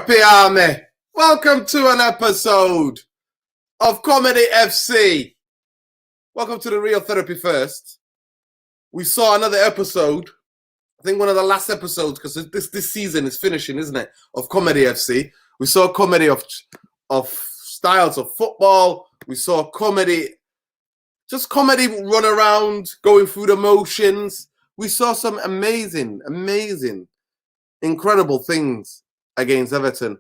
Therapy Army. Welcome to an episode of Comedyfc. Welcome to the real therapy first. We saw another episode. I think one of the last episodes, because this season is finishing, isn't it? Of Comedyfc. We saw comedy of styles of football. We saw comedy run around, going through the motions. We saw some amazing, incredible things against Everton.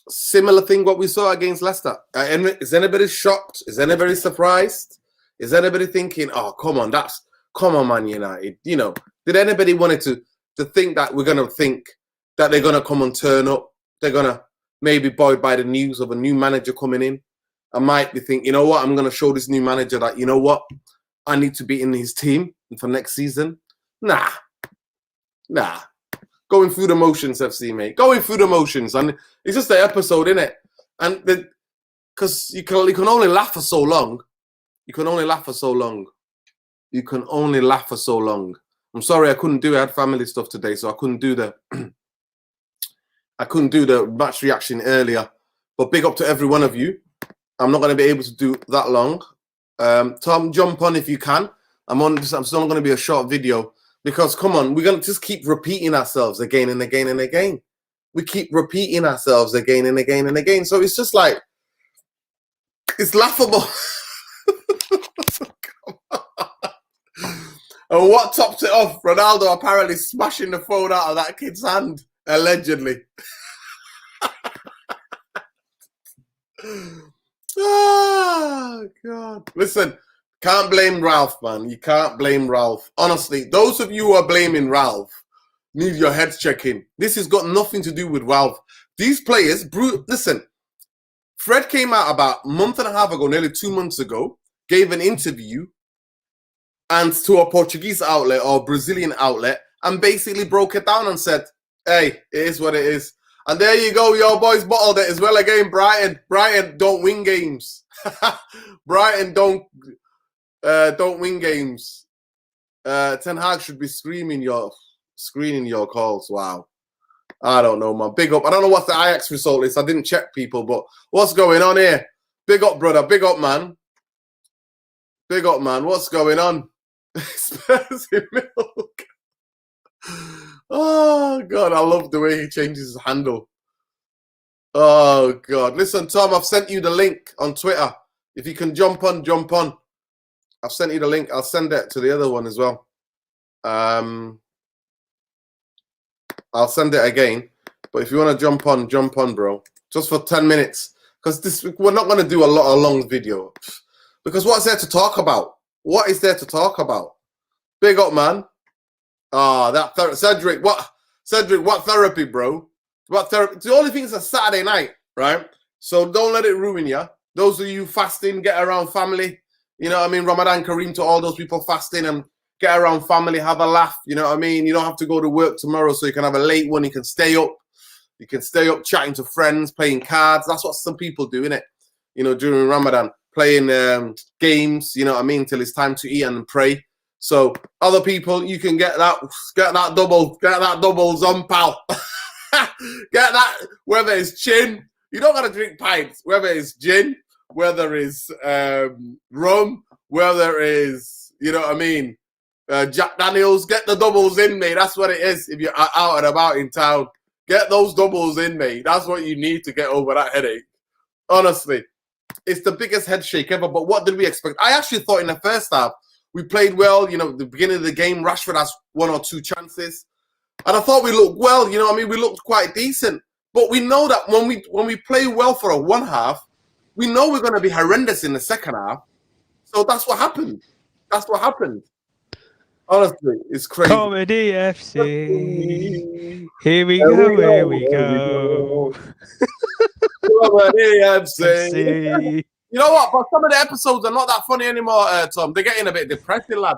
Similar thing what we saw against Leicester. Is anybody shocked? Is anybody surprised? Is anybody thinking, oh, come on, Man United? You know, did anybody want to think that we're going to think that they're going to come and turn up? They're going to maybe buoyed by the news of a new manager coming in. I might be thinking, you know what, I'm going to show this new manager that, you know what, I need to be in his team for next season. Nah. Going through the motions, FC, mate. Going through the motions. And it's just an episode, innit? And because you can only laugh for so long. You can only laugh for so long. I'm sorry I couldn't do it. I had family stuff today, so I couldn't do the match reaction earlier. But big up to every one of you. I'm not going to be able to do that long. Tom, jump on if you can. I'm still going to be a short video because, come on, we're going to just keep repeating ourselves again and again and again. We keep repeating ourselves again and again and again. So it's just like, it's laughable. And what tops it off? Ronaldo apparently smashing the phone out of that kid's hand, allegedly. Oh, God. Listen, can't blame Ralph, man. You can't blame Ralph. Honestly, those of you who are blaming Ralph need your heads checking. This has got nothing to do with Ralph. These players, listen, Fred came out about a month and a half ago, nearly 2 months ago, gave an interview and to a Portuguese outlet or Brazilian outlet and basically broke it down and said, hey, it is what it is. And there you go, your boys bottled it as well again, Brighton. Brighton don't win games. Brighton don't win games. Ten Hag should be screening your calls. Wow. I don't know, man. Big up. I don't know what the Ajax result is. I didn't check, people, but what's going on here? Big up, brother. Big up, man. Big up, man. What's going on? Spurs in milk. Oh, God, I love the way he changes his handle. Oh, God. Listen, Tom, I've sent you the link on Twitter. If you can jump on. I've sent you the link. I'll send it to the other one as well. I'll send it again. But if you want to jump on, bro. Just for 10 minutes. Because we're not going to do a long video. Because what's there to talk about? What is there to talk about? Big up, man. Cedric, what therapy, bro? What therapy? The only thing is a Saturday night, right? So don't let it ruin you. Those of you fasting, get around family. You know what I mean? Ramadan Kareem to all those people fasting and get around family, have a laugh. You know what I mean? You don't have to go to work tomorrow, so you can have a late one. You can stay up. You can stay up chatting to friends, playing cards. That's what some people do, innit? You know, during Ramadan, playing games, you know what I mean, till it's time to eat and pray. So other people, you can get that doubles on, pal. Get that, whether it's gin, you don't gotta drink pints, whether it's gin, whether it's rum, whether it's, you know what I mean, Jack Daniels, get the doubles in, mate. That's what it is. If you're out and about in town, get those doubles in, mate. That's what you need to get over that headache. Honestly, it's the biggest head shake ever. But what did we expect? I actually thought in the first half, we played well, you know, the beginning of the game, Rashford has 1 or 2 chances. And I thought we looked well, you know what I mean? We looked quite decent. But we know that when we play well for a one half, we know we're going to be horrendous in the second half. So that's what happened. Honestly, it's crazy. Comedyfc. Here we go. Comedyfc. You know what? But some of the episodes are not that funny anymore, Tom. They're getting a bit depressing, lad.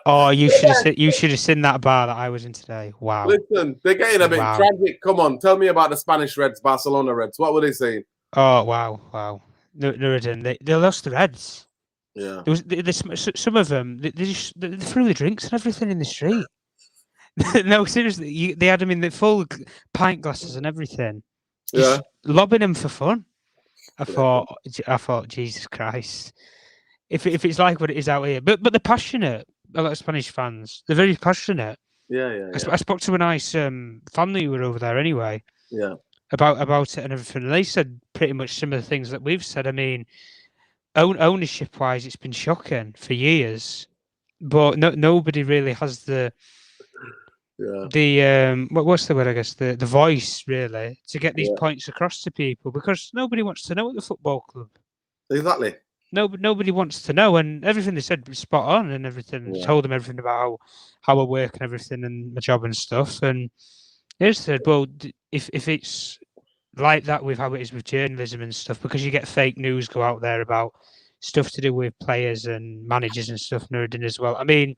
Oh, you should have seen that bar that I was in today. Wow. Listen, they're getting a bit tragic. Come on, tell me about the Spanish Reds, Barcelona Reds. What were they saying? Oh, wow. They lost the Reds. Yeah. There was some of them. They threw the drinks and everything in the street. No, seriously, they had him in the full pint glasses and everything, Yeah. just lobbing him for fun. I Yeah. thought, Jesus Christ, if it's like what it is out here, but they're passionate. A lot of Spanish fans, they're very passionate. Yeah. I spoke to a nice family who were over there anyway Yeah. about it and everything, and they said pretty much similar things that we've said. I mean, ownership wise, it's been shocking for years, but nobody really has what's the word? I guess the voice really to get these points across to people because nobody wants to know at the football club. Exactly. Nobody wants to know, and everything they said was spot on, and everything told them everything about how I work and everything and my job and stuff. And they said, well, if it's like that with how it is with journalism and stuff, because you get fake news go out there about stuff to do with players and managers and stuff, Nuruddin as well. I mean,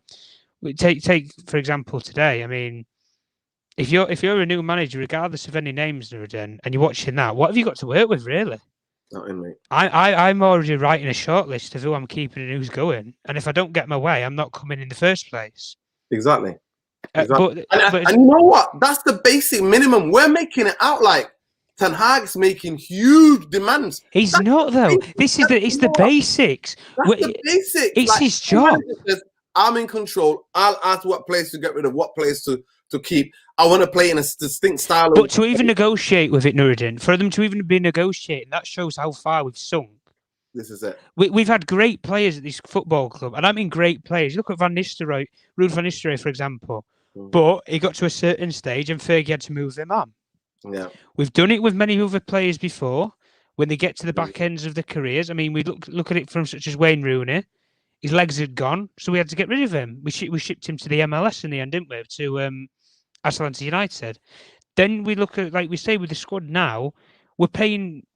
take for example today. I mean, if you're a new manager, regardless of any names, Nuruddin, and you're watching that, what have you got to work with, really? Nothing, mate. I'm already writing a short list of who I'm keeping and who's going, and if I don't get my way, I'm not coming in the first place. Exactly. But and you know what? That's the basic minimum. We're making it out like Ten Hag's making huge demands. He's not though. It's the basics. That's the basics. It's his job. Says, I'm in control. I'll ask what players to get rid of, what players to keep. I want to play in a distinct style. But to even negotiate with it, Nuruddin, for them to even be negotiating, that shows how far we've sunk. This is it. We've had great players at this football club, and I mean great players. Look at Ruud van Nistelrooy, for example. But he got to a certain stage, and Fergie had to move him on. Yeah, we've done it with many other players before. When they get to the back ends of their careers, I mean, we look at it from such as Wayne Rooney. His legs had gone, so we had to get rid of him. We shipped him to the MLS in the end, didn't we? To Atlanta United. Then we look at, like we say, with the squad now, we're paying,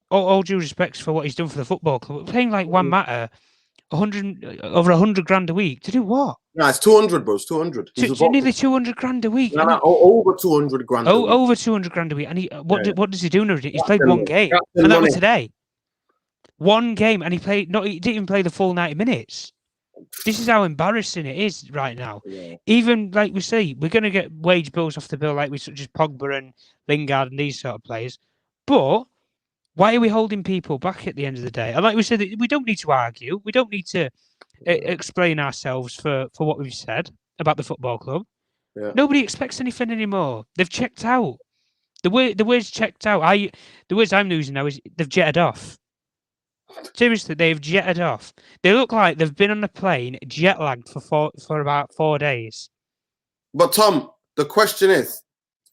all due respect for what he's done for the football club. We're paying like Juan Mata over 100 grand a week to do what? No, it's 200, bro. It's 200. Nearly 200 grand a week. Over 200 grand. Over 200 grand a week. And what does he do now? He's played one game, and that was today. One game, and he didn't even play the full 90 minutes. This is how embarrassing it is right now. Yeah. Even like we say, we're going to get wage bills off the bill, like such as Pogba and Lingard and these sort of players. But why are we holding people back at the end of the day? And like we said, we don't need to argue. We don't need to explain ourselves for what we've said about the football club. Yeah. Nobody expects anything anymore. They've checked out. The word's checked out. The words I'm using now is they've jetted off. Seriously, they've jetted off. They look like they've been on a plane jet lagged for about 4 days. But Tom, the question is,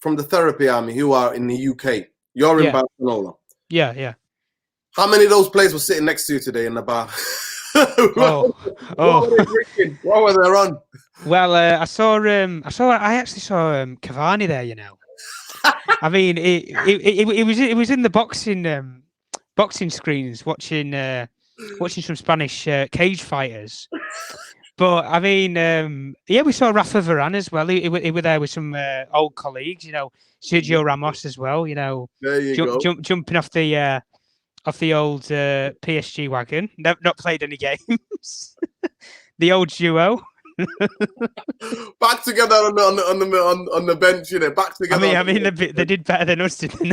from the therapy army who are in the UK, you're in Barcelona. Yeah. How many of those players were sitting next to you today in the bar? What were they drinking? What were they on? Well, I actually saw Cavani there. You know, I mean, it was in the boxing screens watching some Spanish cage fighters. But I mean, we saw Rafa Varane as well. He was there with some old colleagues. You know, Sergio Ramos as well. You know, there you go. Jumping off the old PSG wagon. Not played any games. The old duo. Back together on the bench, you know. Back together. I mean, they did better than us, didn't they?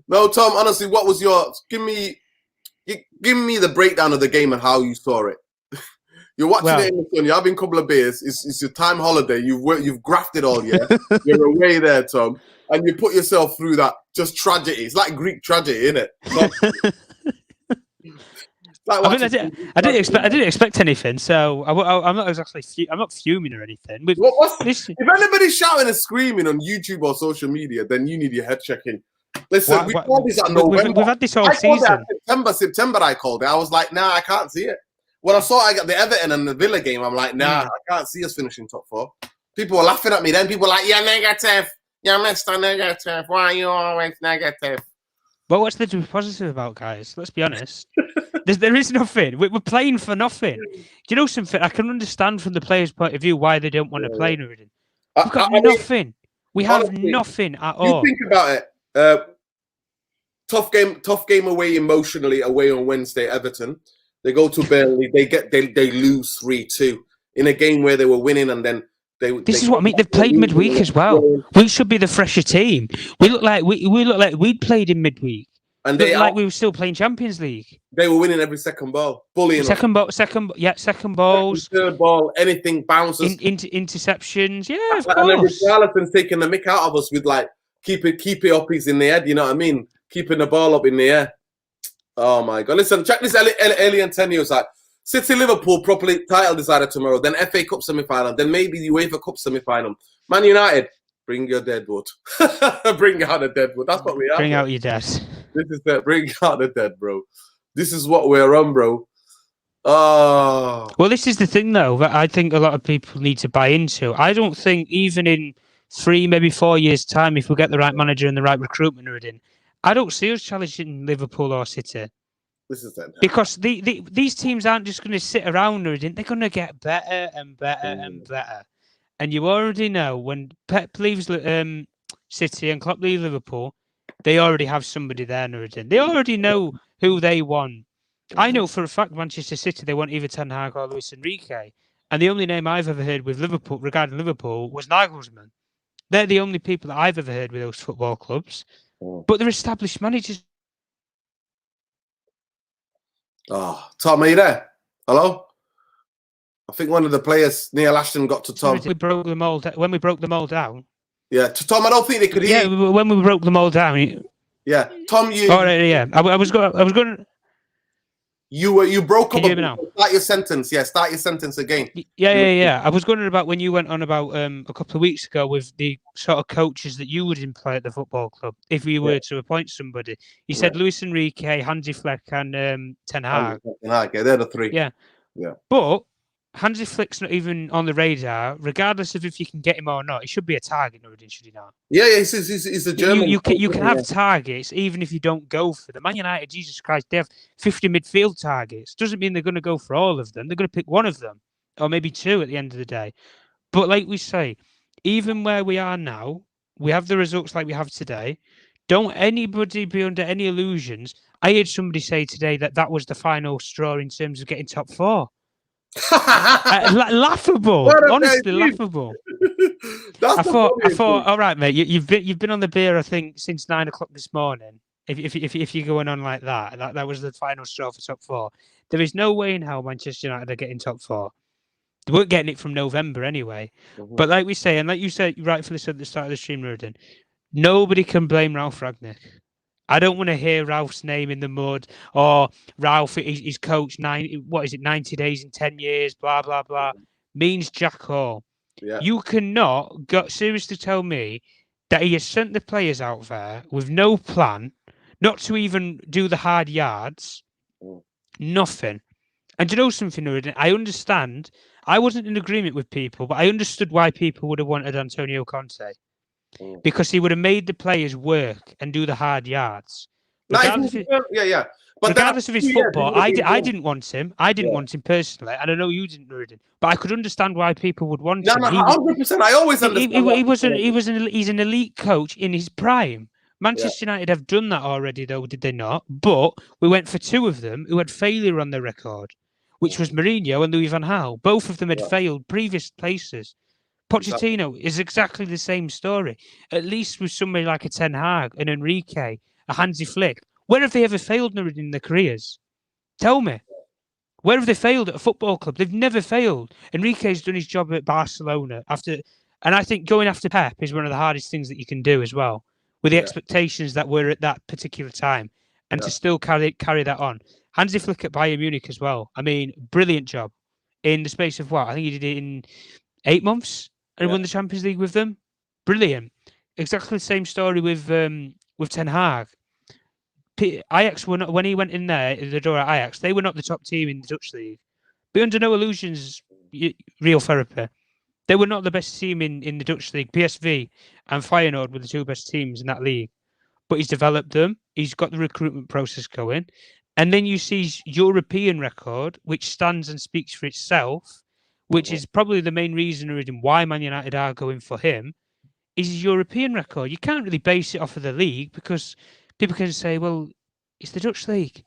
No, Tom. Honestly, what was your? Give me the breakdown of the game and how you saw it. You're watching it in the sun. You're having a couple of beers. It's your time holiday. You've grafted all year. You're away there, Tom, and you put yourself through that just tragedy. It's like Greek tragedy, isn't it? I didn't expect anything, so I'm not exactly. I'm not fuming or anything. If anybody's shouting and screaming on YouTube or social media, then you need your head checking. Listen, we've had this all season. September, I called it. I was like, nah, I can't see it. When I saw I got the Everton and the Villa game, I'm like, nah, I can't see us finishing top 4. People were laughing at me. Then people were like, you're negative. You're Mr. Negative. Why are you always negative? But what's the positive about, guys? Let's be honest. There is nothing. We're playing for nothing. Do you know something? I can understand from the players' point of view why they don't want to play Nuruddin. We've got nothing. We have nothing at all. You think about it. Tough game away emotionally away on Wednesday, Everton. They go to Burnley. They lose 3-2 in a game where they were winning, and then This is what I mean. They've played midweek as well. We should be the fresher team. We look like we'd played in midweek. And they like we were still playing Champions League. They were winning every second ball, bullying second balls, third ball, anything bounces, interceptions. Yeah, of course. And then Richarlison's taking the mick out of us with like keep it up, he's in the head. You know what I mean? Keeping the ball up in the air. Oh my God! Listen, check this alien 10 years like City Liverpool properly title decided tomorrow, then FA Cup semi-final, then maybe the UEFA Cup semi-final. Man United, bring your deadwood. Bring out the deadwood. That's what we are. Bring out your dead. This is the bring out the dead, bro. This is what we're on, bro. Oh. Well, this is the thing, though, that I think a lot of people need to buy into. I don't think even in 3, maybe 4 years' time, if we get the right manager and the right recruitment in, I don't see us challenging Liverpool or City. This is that. Because these teams aren't just going to sit around, they're going to get better and better and better. And you already know when Pep leaves City and Klopp leaves Liverpool, they already have somebody there, Nuruddin. They already know who they want. I know for a fact Manchester City, they want either Ten Hag or Luis Enrique. And the only name I've ever heard with Liverpool regarding Liverpool was Nagelsmann. They're the only people that I've ever heard with those football clubs. But they're established managers. Oh, Tom, are you there? Hello? I think one of the players, Neil Ashton, got to Tom. We broke them all when we broke them all down. Yeah, to Tom, I don't think they could hear. Yeah, when we broke them all down. Yeah, Tom, you. Oh, right, yeah. I was going. You broke up. Can you hear me now? Start your sentence. Yeah, start your sentence again. Yeah. I was wondering about when you went on about a couple of weeks ago with the sort of coaches that you would employ at the football club if we were to appoint somebody. You said Luis Enrique, Hansi Flick, and Ten Hag. Yeah, they're the three. Yeah. But Hansi Flick's not even on the radar, regardless of if you can get him or not. He should be a target, should he not? Yeah, he's a German. You can have targets even if you don't go for them. Man United, Jesus Christ, they have 50 midfield targets. Doesn't mean they're going to go for all of them. They're going to pick one of them, or maybe two at the end of the day. But like we say, even where we are now, we have the results like we have today. Don't anybody be under any illusions. I heard somebody say today that was the final straw in terms of getting top 4. Laughable, honestly laughable. I thought, all right, mate. You've been on the beer, I think, since 9 o'clock this morning. If you're going on like that was the final straw for top 4. There is no way in hell Manchester United are getting top 4. They weren't getting it from November anyway. But like we say, and like you said rightfully said at the start of the stream, Ruden, nobody can blame Ralph Rangnick. I don't want to hear Ralph's name in the mud or Ralph, his coach, 90 days in 10 years, blah, blah, blah. Means jack all. Yeah. You cannot seriously tell me that he has sent the players out there with no plan, not to even do the hard yards, nothing. And do you know something, Nuruddin? I understand. I wasn't in agreement with people, but I understood why people would have wanted Antonio Conte. Because he would have made the players work and do the hard yards. Regardless of his football, I didn't want him. I didn't want him personally, and I know you didn't, Nuruddin. But I could understand why people would want him. 100%. I always understand. He's an elite coach in his prime. Manchester United have done that already, though, did they not? But we went for 2 of them who had failure on their record, which was Mourinho and Louis van Gaal. Both of them had failed previous places. Pochettino is exactly the same story. At least with somebody like a Ten Hag, an Enrique, a Hansi Flick. Where have they ever failed in their careers? Tell me. Where have they failed at a football club? They've never failed. Enrique's done his job at Barcelona and I think going after Pep is one of the hardest things that you can do as well, with the expectations that were at that particular time, and to still carry that on. Hansi Flick at Bayern Munich as well. I mean, brilliant job in the space of what? I think he did it in 8 months. And won the Champions League with them. Brilliant. Exactly the same story with Ten Hag. Ajax were not, when he went in there, the door at Ajax, they were not the top team in the Dutch league. Be under no illusions, real therapy. They were not the best team in the Dutch league. PSV and Feyenoord were the 2 best teams in that league. But he's developed them. He's got the recruitment process going. And then you see his European record, which stands and speaks for itself, which is probably the main reason why Man United are going for him, is his European record. You can't really base it off of the league because people can say, well, it's the Dutch league.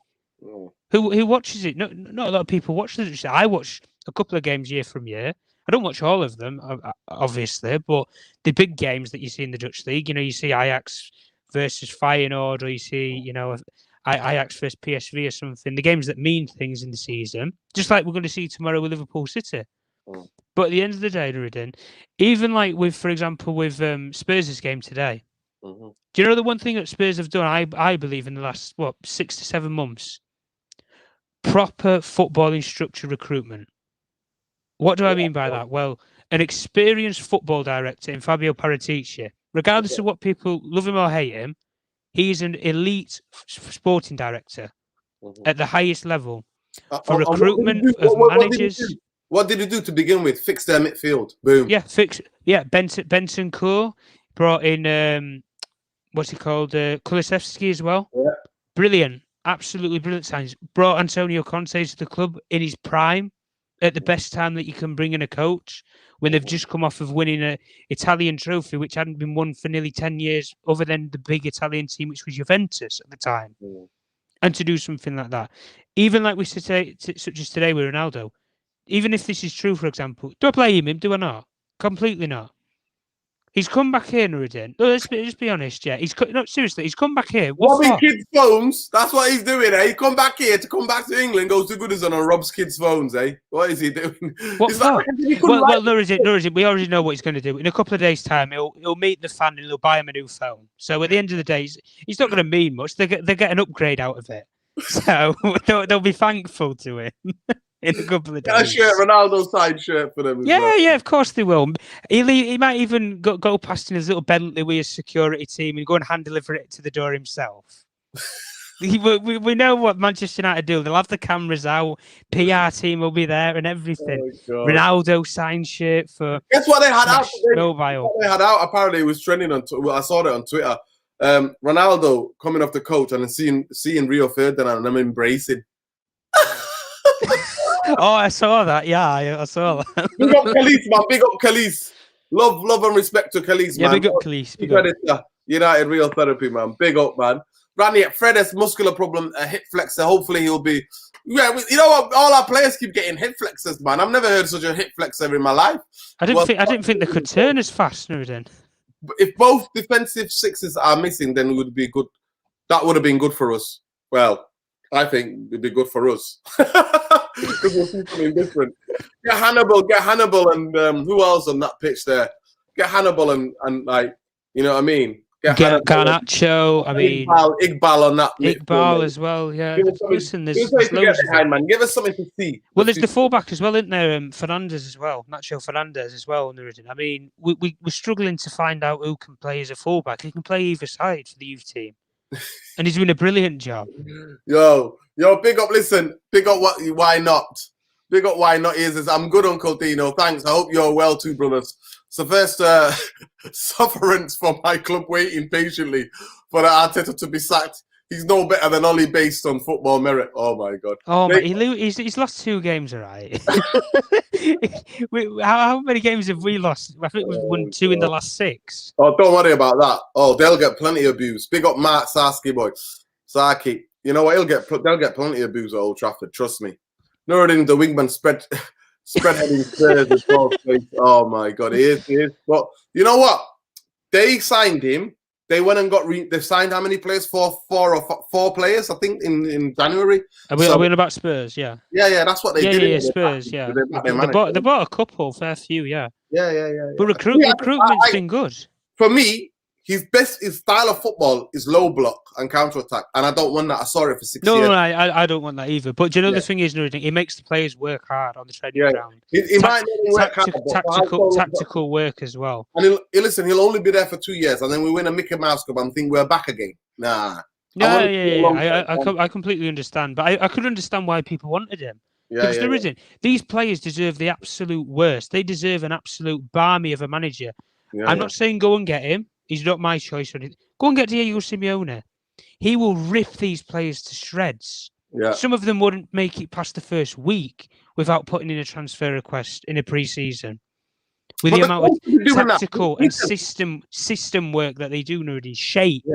Who watches it? No, not a lot of people watch the Dutch League. I watch a couple of games year from year. I don't watch all of them, obviously, but the big games that you see in the Dutch League, you see Ajax versus Feyenoord, or you see, Ajax versus PSV or something. The games that mean things in the season, just like we're going to see tomorrow with Liverpool City. Mm. But at the end of the day, Nuruddin, even like for example, with Spurs' game today, Mm-hmm. do you know the one thing that Spurs have done? I believe in the last 6 to 7 months, proper footballing structure recruitment. What do I mean by that? Well, an experienced football director in Fabio Paratici, regardless of what people love him or hate him, he's an elite sporting director at the highest level for recruitment of managers. What did he do to begin with? Fix their midfield. Boom. Yeah, Benson Core brought in what's he called? Kulusevski as well. Yeah. Brilliant. Absolutely brilliant signs. Brought Antonio Conte to the club in his prime, at the best time that you can bring in a coach, when they've just come off of winning an Italian trophy, which hadn't been won for nearly 10 years, other than the big Italian team, which was Juventus at the time. And to do something like that. Even like we say, such as today with Ronaldo, even if this is true, for example, do I blame him? Do I not? Completely not. He's come back here, Nuruddin. No, let's be honest, yeah. Seriously, he's come back here. Robbing kids' phones. That's what he's doing, eh? He come back here to come back to England, goes to Goodison and robs kids' phones, eh? What is he doing? What for? Well, Nuruddin, we already know what he's going to do. In a couple of days' time, he'll meet the fan and he'll buy him a new phone. So at the end of the day, he's not going to mean much. They get an upgrade out of it. So they'll be thankful to him. In a couple of days. A shirt, Ronaldo signed shirt for them. Yeah, of course they will. He might even go past in his little Bentley with his security team and go and hand deliver it to the door himself. we know what Manchester United do. They'll have the cameras out, PR team will be there and everything. Oh, Ronaldo signed shirt for. Guess what they had out? Mobile. They had out. Apparently, it was trending on. I saw it on Twitter. Ronaldo coming off the coach and seeing Rio Ferdinand and them embracing. Oh, I saw that. Yeah, I saw that. Big up Khalees, man. Big up Khalees. Love and respect to Khalees, man. Yeah, big up Khalees. Big up. United Real Therapy, man. Big up, man. Randy, Fred has muscular problem, a hip flexor. Hopefully he'll be. Yeah, you know what? All our players keep getting hip flexors, man. I've never heard such a hip flexor in my life. I didn't think they could turn as fast, Nuruddin. If both defensive sixes are missing, then it would be good. That would have been good for us. Well, I think it'd be good for us. Because we'll see something different. Get Hannibal, and who else on that pitch there? Get Hannibal and like, you know what I mean? Get Garnacho. I mean, Iqbal on that. Iqbal as well. Yeah. Listen, there's loads behind, man. Give us something to see. Well, there's the fullback as well, isn't there? Fernandez as well. Nacho Fernandez as well. I mean, we're struggling to find out who can play as a fullback. He can play either side for the youth team. And he's doing a brilliant job. Yo, big up, listen. Big up why not? Big up why not is I'm good, Uncle Dino. Thanks. I hope you're well too, brothers. So first, sufferance for my club waiting patiently for the Arteta to be sacked. He's no better than Ollie based on football merit. Oh my God. Oh, man, he's lost 2 games, all right. How many games have we lost? I think we've won 2 in the last 6. Oh, don't worry about that. Oh, they'll get plenty of abuse. Big up Mark Sarski, boy. Sarki. You know what? They'll get plenty of abuse at Old Trafford. Trust me. Nuruddin, the wingman spread heading stairs. Oh my God, he is. But you know what? They signed him. They went and they signed how many players? Four players, I think, in January. Are we on about Spurs? Yeah. Yeah, that's what they did. Yeah, Spurs. Yeah. They bought a couple, fair few. Yeah. Yeah. But recruitment's been good. For me, his style of football is low block and counter attack, and I don't want that. I saw it for 6 years. No, I don't want that either. But do you know the thing is, Nuruddin, it makes the players work hard on the training ground. He might work tactical work as well. And he'll only be there for 2 years, and then we win a Mickey Mouse Cup and think we're back again. Nah. I completely understand, but I could understand why people wanted him. Because there isn't. These players deserve the absolute worst. They deserve an absolute barmy of a manager. I'm not saying go and get him. He's not my choice. Go and get Diego Simeone. He will rip these players to shreds. Yeah. Some of them wouldn't make it past the first week without putting in a transfer request in a pre-season. With the amount of tactical and system work that they do, Nuruddin, shape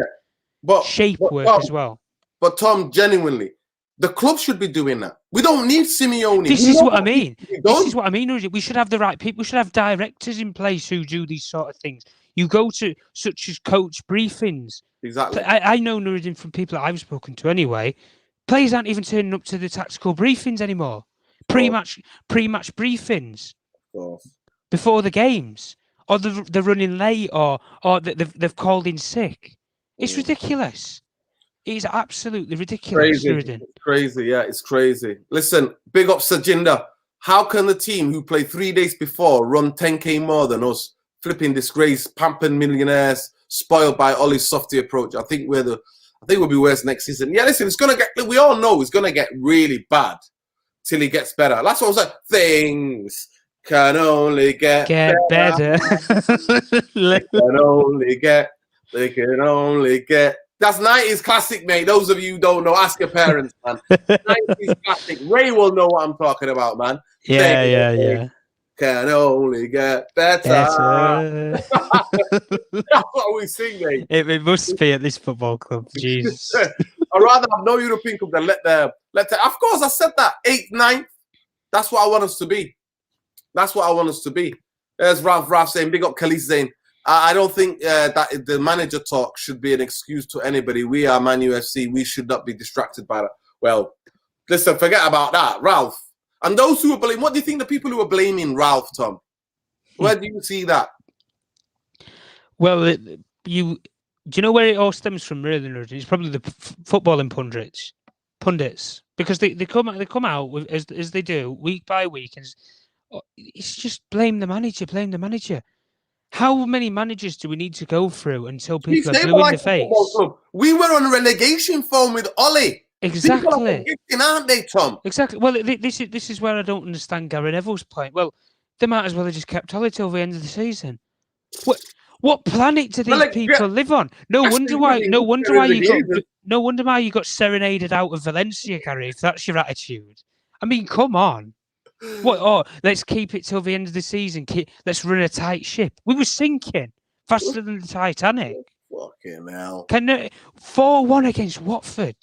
work as well. But Tom, genuinely, The club should be doing that. We don't need Simeone. This is what I mean. This is what I mean. We should have the right people. We should have directors in place who do these sort of things. You go to such as coach briefings. Exactly. I know, Nuruddin, from people that I've spoken to anyway, players aren't even turning up to the tactical briefings anymore. Pre-match briefings before the games, or they're running late, or they've called in sick. It's ridiculous. It's absolutely ridiculous. It's crazy, yeah, it's crazy. Listen, big up Sajinda. How can the team who played 3 days before run 10k more than us? Flipping disgrace, pampered millionaires, spoiled by Ollie's softy approach. I think we'll be worse next season. Yeah, listen, it's gonna get. We all know it's gonna get really bad till he gets better. That's what I was like. Things can only get better. They can only get. That's 90s classic, mate. Those of you who don't know, ask your parents, man. 90s classic. Ray will know what I'm talking about, man. Yeah. Can only get better. That's what we sing, mate. It must be at this football club. Jesus. I'd rather have no European Cup than let the. Of course, I said that. 8th, 9th. That's what I want us to be. There's Ralph saying, big up Khalis saying, I don't think that the manager talk should be an excuse to anybody. We are Man UFC. We should not be distracted by that. Well, listen, forget about that, Ralph. And those who are blaming, what do you think the people who are blaming Ralph, Tom? Where do you see that? Well, do you know where it all stems from? Really, it's probably the footballing pundits, because they come out with, as they do week by week, and it's just blame the manager. How many managers do we need to go through until people are blue in the face? We were on relegation form with Ollie. Exactly. People are forgetting, aren't they, Tom? Exactly. Well, this is where I don't understand Gary Neville's point. Well, they might as well have just kept Ollie till the end of the season. What planet do these people live on? No wonder why you got serenaded out of Valencia, Gary, if that's your attitude. I mean, come on. What? Oh, let's keep it till the end of the season. Let's run a tight ship. We were sinking faster than the Titanic. Fucking hell. 4-1 against Watford.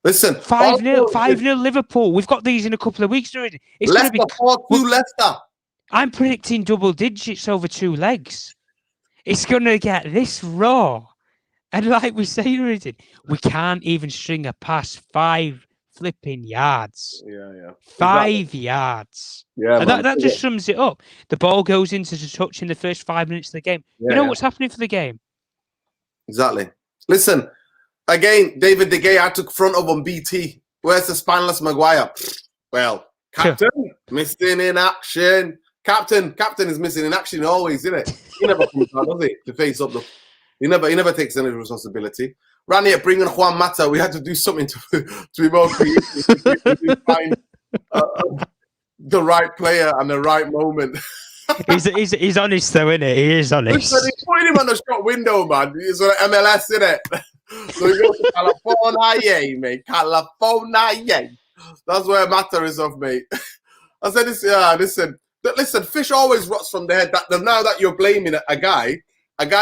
Listen, 5-0 Liverpool. We've got these in a couple of weeks already. It's Leicester 4-2 Leicester. I'm predicting double digits over 2 legs. It's going to get this raw. And like we say, we can't even string a pass 5 flipping yards. Yeah. 5 yards. Yeah, and that just sums it up. The ball goes into the touch in the first 5 minutes of the game. What's happening for the game? Exactly. Listen, again, David De Gea had to front up on BT. Where's the spineless Maguire? Well, captain, missing in action. Captain is missing in action always, isn't it? He never comes out, does he? To face up he never takes any responsibility. Ranier bringing Juan Mata. We had to do something to be more creative. to find the right player and the right moment. he's honest though, isn't he? He is honest. Listen, he's putting him on the shop window, man. He's on MLS, isn't it? So he goes to California, mate. California. That's where Mata is off, mate. I said this. Listen. Fish always rots from the head. Now that you're blaming a guy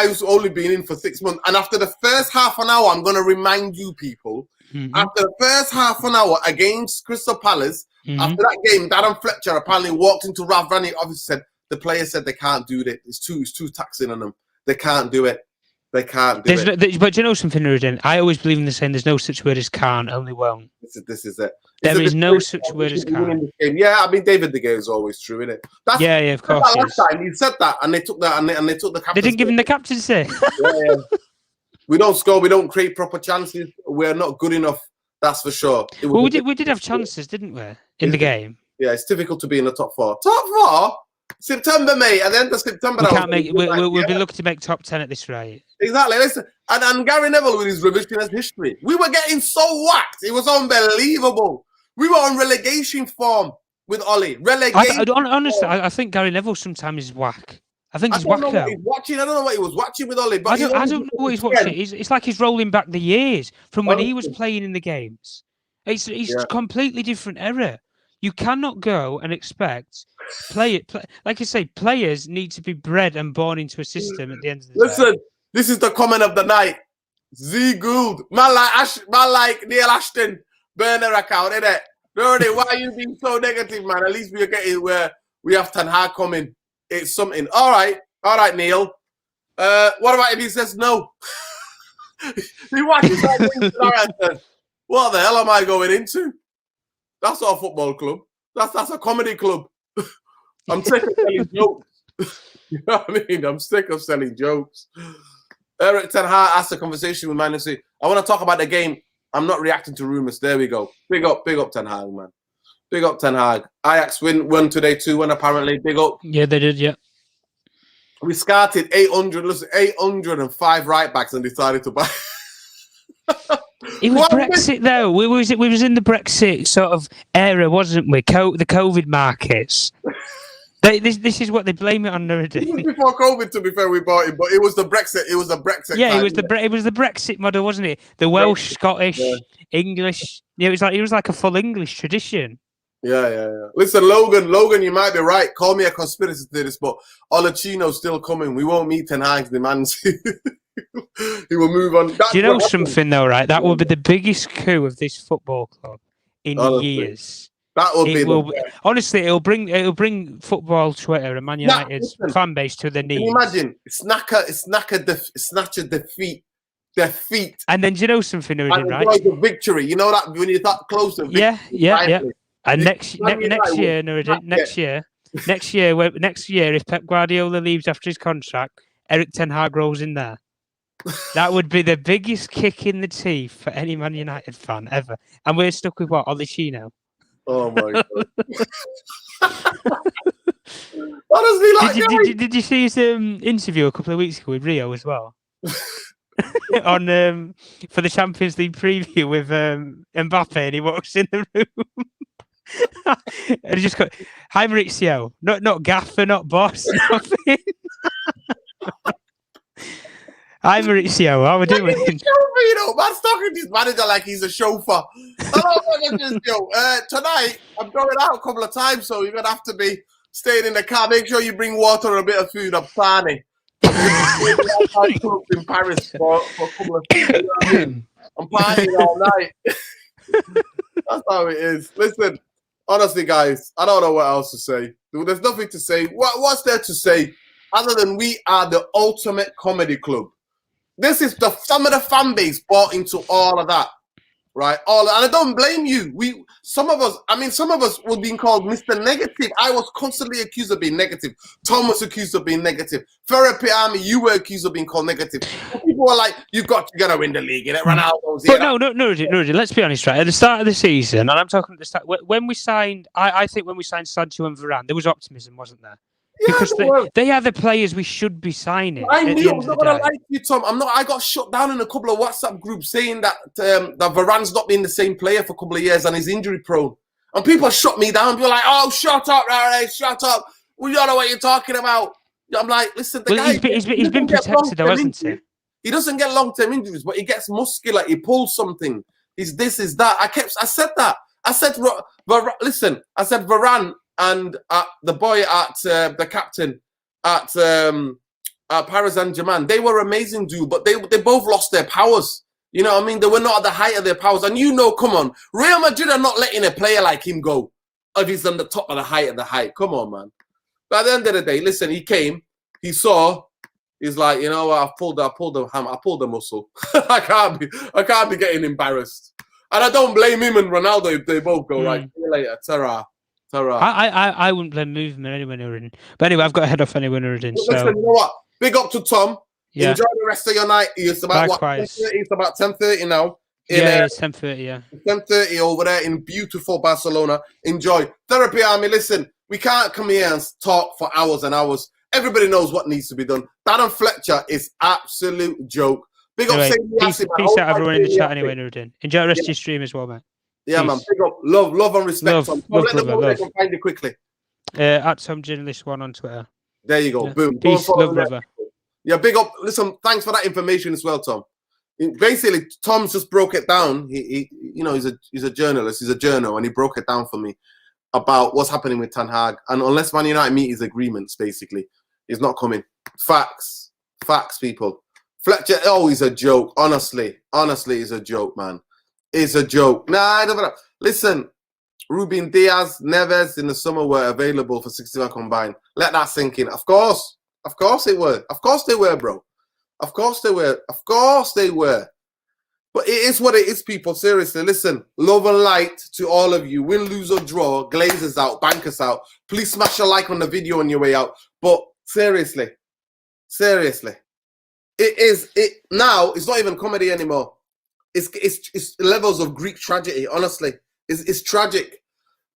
who's only been in for 6 months, and after the first half an hour, I'm going to remind you people. Mm-hmm. After the first half an hour against Crystal Palace, after that game, Darren Fletcher apparently walked into Ralph Ranier. Obviously, said the player said they can't do it. It's too taxing on them. They can't do it. They can't do it. But do you know something, Nuruddin? I always believe in the saying, there's no such word as can't, only won't. This is it. There is no such word as can't. Yeah, I mean, David De Gea is always true, isn't it? Yeah, of course. Last time he said that, and they took that, and they took the captaincy. They didn't give him the captaincy. Yeah. We don't score. We don't create proper chances. We're not good enough. That's for sure. Well, we did have chances, didn't we, in the game? Yeah, it's difficult to be in the top 4. Top 4? September, mate. At the end of September, we'll be looking to make top 10 at this rate. Exactly. Listen, and Gary Neville with his revisionist history, we were getting so whacked. It was unbelievable. We were on relegation form with Ollie. Honestly, I think Gary Neville sometimes is whack. I think he's whack now. I don't know what he was watching with Ollie. But I don't know what he's watching. It's like he's rolling back the years from when he was playing in the games. It's a completely different era. You cannot go and expect like I say, players need to be bred and born into a system at the end of the day. Listen, this is the comment of the night. Z Gould, man like Neil Ashton, Burn their account, innit? Really, why are you being so negative, man? At least we are getting where we have Ten Hag coming. It's something. All right, Neil. What about if he says no? He watches that and says, what the hell am I going into? That's not a football club. That's a comedy club. I'm sick of selling jokes. You know what I mean? I'm sick of selling jokes. Eric Ten Hag asked a conversation with Man City. I want to talk about the game. I'm not reacting to rumors. There we go. Big up Ten Hag, man. Big up Ten Hag. Ajax won today 2-1 apparently. Big up. Yeah, they did. Yeah. We started 805 right backs and decided to buy. It was Brexit though. We was in the Brexit sort of era, wasn't we? The COVID markets. This is what they blame it on nowadays. It was before COVID, to be fair, we bought it, but it was the Brexit. It was the Brexit. Yeah, time, it was the Brexit model, wasn't it? The Welsh, Scottish, English. Yeah, it was like a full English tradition. Yeah. Listen, Logan, you might be right. Call me a conspiracy theorist, but Olachino's still coming. We won't meet Ten Hag's demands. He will move on. Do you know something though, right? That will be the biggest coup of this football club in years. That will be. Honestly, it'll bring football Twitter and Man United's fan base to the knees. Can you imagine? Snatcher defeat. And then do you know something, right? The victory. You know that when you're that close to victory. Yeah. And next year, next year, if Pep Guardiola leaves after his contract, Eric Ten Hag rolls in there. That would be the biggest kick in the teeth for any Man United fan ever. And we're stuck with what? Olachino. Oh my god! Honestly, did you see his interview a couple of weeks ago with Rio as well? On for the Champions League preview with Mbappe, and he walks in the room. And he just got, hi Maurizio, not gaffer, not boss, nothing. Hi Maurizio, how are we doing? Man's talking to his manager like he's a chauffeur. Tonight I'm going out a couple of times, so you're gonna have to be staying in the car. Make sure you bring water and a bit of food. I'm planning. In Paris for a couple of days. I'm partying all night. That's how it is. Listen, honestly, guys, I don't know what else to say. There's nothing to say. What's there to say other than we are the ultimate comedy club? This is some of the fan base bought into all of that, right? And I don't blame you. Some of us were being called Mr. Negative. I was constantly accused of being negative. Tom was accused of being negative. Therapy Army, you were accused of being called negative. People were like, you're gonna win the league, innit? Ronaldo's here. But no, let's be honest, right? At the start of the season, and I'm talking at the start, when we signed, I think when we signed Sancho and Varane, there was optimism, wasn't there? Yeah, because they are the players we should be signing. I knew. I'm not gonna lie to you, Tom. I got shut down in a couple of WhatsApp groups saying that that Varane's not been the same player for a couple of years and he's injury prone. And people shut me down. People like, "Oh, shut up, Rare, shut up. We don't know what you're talking about." I'm like, listen, he's been protected, though, hasn't he? He doesn't get long-term injuries, but he gets muscular. He pulls something. He's this, is that. I said that. I said, listen. I said Varane. And the boy at the captain at Paris Saint-Germain, they were amazing, dude, but they both lost their powers. You know what I mean? They were not at the height of their powers. And come on, Real Madrid are not letting a player like him go if he's on the top of the height. Come on, man. But at the end of the day, listen, he came, he saw, he's like, you know what, I pulled the muscle. I can't be getting embarrassed. And I don't blame him and Ronaldo if they both go, right, see you later, ta-ra. I wouldn't blame movement anywhere near in. But anyway, I've got to head off anywhere near in. So listen, you know what? Big up to Tom. Yeah. Enjoy the rest of your night. It's about Likewise. what? 10:30? It's about 10:30 now. It's 10:30. Yeah. 10:30 over there in beautiful Barcelona. Enjoy. Therapy Army. Listen, we can't come here and talk for hours and hours. Everybody knows what needs to be done. Darren Fletcher is absolute joke. Big up. Peace out, everyone in the chat. Anyway, Nuruddin. Enjoy the rest of your stream as well, man. Yeah, man. Big up. Love and respect. Let them know they can find you quickly. At Tom Journalist 1 on Twitter. There you go. Yeah. Boom. Peace, love, brother. Yeah, big up. Listen, thanks for that information as well, Tom. Basically, Tom's just broke it down. He's a journalist. He's a journal, and he broke it down for me about what's happening with Ten Hag. And unless Man United meet his agreements, basically, he's not coming. Facts, people. Fletcher, he's a joke. Honestly, he's a joke, man. is a joke. Nah, I don't know. Listen, Ruben Diaz, Neves in the summer were available for 61 combined. Let that sink in. Of course they were. Of course they were, bro. Of course they were. Of course they were. But it is what it is, people. Seriously, listen. Love and light to all of you. Win, lose or draw. Glazers out. Bankers out. Please smash a like on the video on your way out. But seriously. It now. It's not even comedy anymore. It's levels of Greek tragedy. Honestly, it's tragic.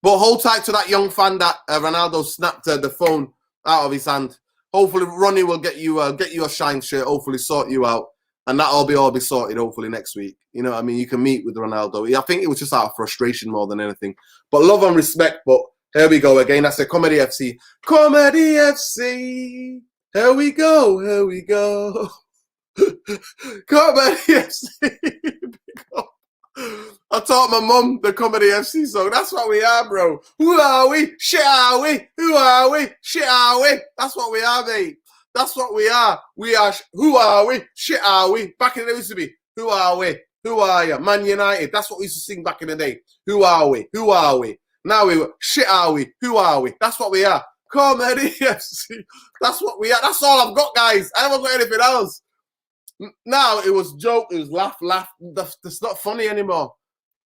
But hold tight to that young fan that Ronaldo snapped the phone out of his hand. Hopefully, Ronnie will get you a shine shirt. Hopefully, sort you out. And that'll all be sorted hopefully next week. You know what I mean? You can meet with Ronaldo. I think it was just out of frustration more than anything. But love and respect. But here we go again. That's a Comedyfc. Comedyfc. Here we go. Here we go. Comedyfc. I taught my mum the Comedyfc song. That's what we are, bro. Who are we? Shit are we? Who are we? Shit are we? That's what we are, mate. That's what we are. We are. Who are we? Shit are we? Back in the day, it used to be, who are we? Who are you? Man United. That's what we used to sing back in the day. Who are we? Who are we? Now we shit are we? Who are we? That's what we are. Comedyfc. That's what we are. That's all I've got, guys. I haven't got anything else. Now it was joke. It was laugh. It's not funny anymore.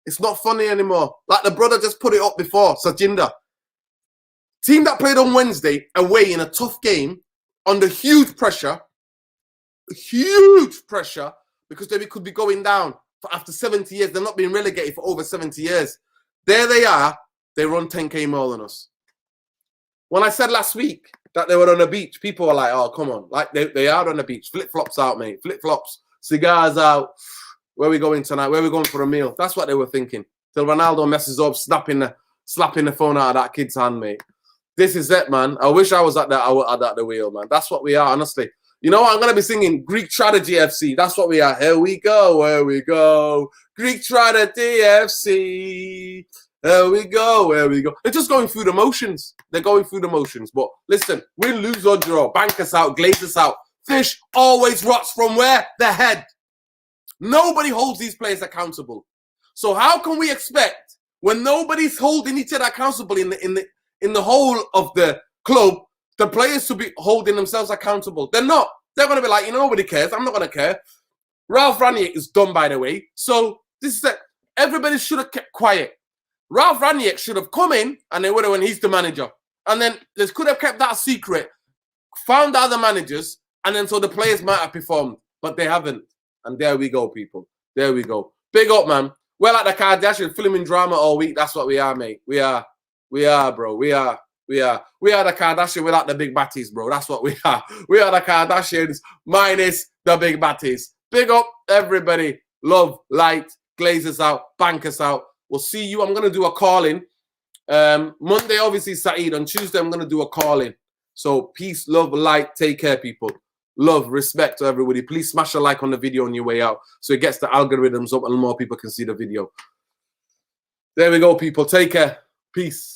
It's not funny anymore. Like the brother just put it up before. Sajinder. Team that played on Wednesday away in a tough game. Under huge pressure, because they could be going down for after 70 years. They're not being relegated for over 70 years. There they are. They run 10K more than us. When I said last week that they were on the beach, people were like, oh, come on. Like, they are on the beach. Flip-flops out, mate. Flip-flops. Cigars out. Where are we going tonight? Where are we going for a meal? That's what they were thinking. Till Ronaldo messes up, slapping the phone out of that kid's hand, mate. This is it, man. I wish I was at the wheel, man. That's what we are, honestly. You know what? I'm going to be singing Greek Tragedy FC. That's what we are. Here we go. Here we go. Greek Tragedy FC. Here we go. Here we go. They're just going through the motions. They're going through the motions. But listen, win, lose or draw. Bank us out. Glaze us out. Fish always rots from where? The head. Nobody holds these players accountable. So how can we expect when nobody's holding each other accountable in the whole of the club, the players to be holding themselves accountable? They're not. They're going to be like, nobody cares. I'm not going to care. Ralph Ranić is done, by the way. So this is it. Everybody should have kept quiet. Ralph Ranić should have come in and they would have when he's the manager. And then they could have kept that secret, found other managers, and then so the players might have performed. But they haven't. And there we go, people. There we go. Big up, man. We're like the Kardashians, filming drama all week. That's what we are, mate. We are, bro. We are the Kardashians without the big batties, bro. That's what we are. We are the Kardashians minus the big batties. Big up, everybody. Love, light, glazes out, bankers out. We'll see you. I'm going to do a call-in. Monday, obviously, Saeed. On Tuesday, I'm going to do a call-in. So peace, love, light. Take care, people. Love, respect to everybody. Please smash a like on the video on your way out so it gets the algorithms up and more people can see the video. There we go, people. Take care. Peace.